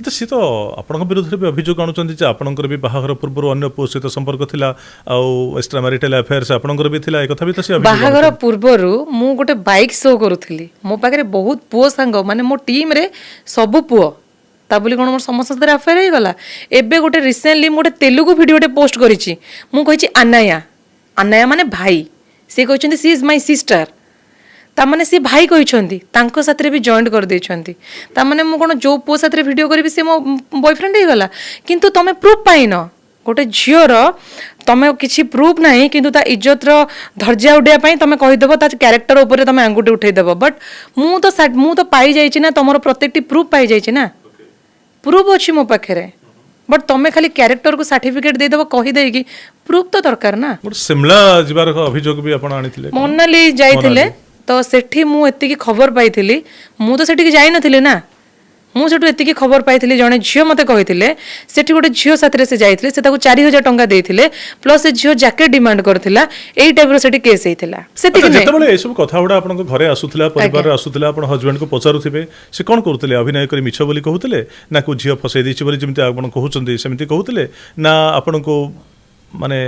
तो सी तो आपन विरुद्ध भी अभियोग आणुचंदी जे आपनकर भी बाहागर पूर्व अन्य पुओ सहित संपर्क थिला आ एक्स्ट्रा मैरिटल अफेयर्स आपनकर भी थिला ए कथा भी तो से अभियोग बाहागर पूर्वरु मु गोटे बाइक शो करूथली मो पाखरे बहुत पुओ सांग माने मो टीम रे सब पुओ ता बोली कोन मोर समस्त अफेयर हे गला एबे गोटे रिसेंटली मोटे तेलुगु वीडियोटे पोस्ट करिछि मु कहिछि अनाया अनाया माने भाई से कहिछन्ती सी इज माय सिस्टर ता माने सी भाई कहिछन्ती तांको साथरे भी जॉइंट कर देछन्ती ता माने मु कोन जो पो साथरे वीडियो करबी से मो बॉयफ्रेंड हे गला किंतु तमे प्रूफ पाइन गोटे झियोर तमे किछि प्रूफ नाही किंतु ता इज्जत रो धर्जा उडिया पई तमे कहि देबो ता कैरेक्टर ऊपर तमे अंगुठी उठै देबो बट मु तो पाई जाइछि ना तमरो प्रत्येकटी प्रूफ पाई जाइछि ना प्रूफ अछि मो पाखरे बट तमे खाली कैरेक्टर को सर्टिफिकेट दे देबो कहि देई कि प्रूफ तो दरकार ना शिमला जिबार अभियोग भी आपण आनिथिले मनाली जाइथिले तो सेठी मु एतिकी खबर पाइथिली मु तो सेठी जाई नथिले ना मु सेठु एतिकी खबर पाइथिली जने झियो मते कहिथिले सेठी गोटे झियो साथरे से जाइथिले से ताको 4000 टंका देइथिले प्लस से झियो जैकेट डिमांड करथिला एई टाइप रो सेठी केस हेइथिला सेतिकी नै जेतेबेले ए सब कथा उडा आपन घरे आसुथिला परिवार आसुथिला आपन हस्बैंड को पचारुथिबे से कोन करथिले अभिनय करी मिछ बोली कहउथिले ना को झियो फसै दिछि बोली जेमते आपन कहउचंदी सेमति कहउथिले ना आपन को माने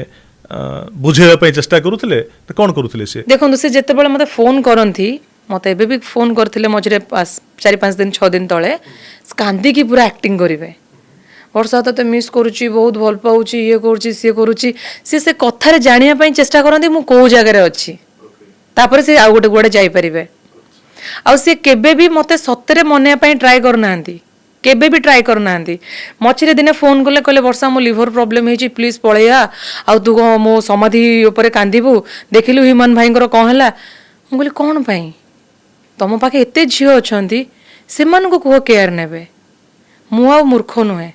बुझेवा पई चेष्टा करूथिले त कोन करूथिले से देखंतु से जेतेबेले मते फोन करंती मते एबे भी फोन करथिले मझरे 4-5 दिन 6 दिन तळे कांदी की पूरा एक्टिंग करिवे वर्षा तो मिस करूची बहुत भल पाउची ये करूची से कथारे जानिया पई चेष्टा करंती मु को जगह रे अछि तापर से आ गोटे गोटे जाई परिवे आ से केबे भी मते सत्तरे मने पई ट्राई करनांती केबे भी ट्राई करनांती मछरे दिने फोन कले कहले वर्षा मो लिवर प्रॉब्लम हेची प्लीज पळेया आ तू मो समाधि ऊपर कांदीबू देखिलु हिमन भाईंकर कोन हला मु कहली कोन पई तम पाखे एते झियो अछंती सेमान को कुह केयर नेबे मु आ मूर्ख नुहे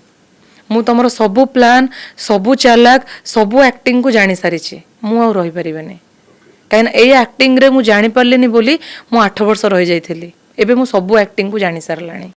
मु तमरो सबु प्लान सबु चालाक सबु एक्टिंग को जानि सारिछि मु आ रहि परिबेनी काइन ए एक्टिंग रे मु जानि परलेनी बोली मु 8 वर्ष रहि जाइथिली एबे मु सबु एक्टिंग को जानि सारलानी।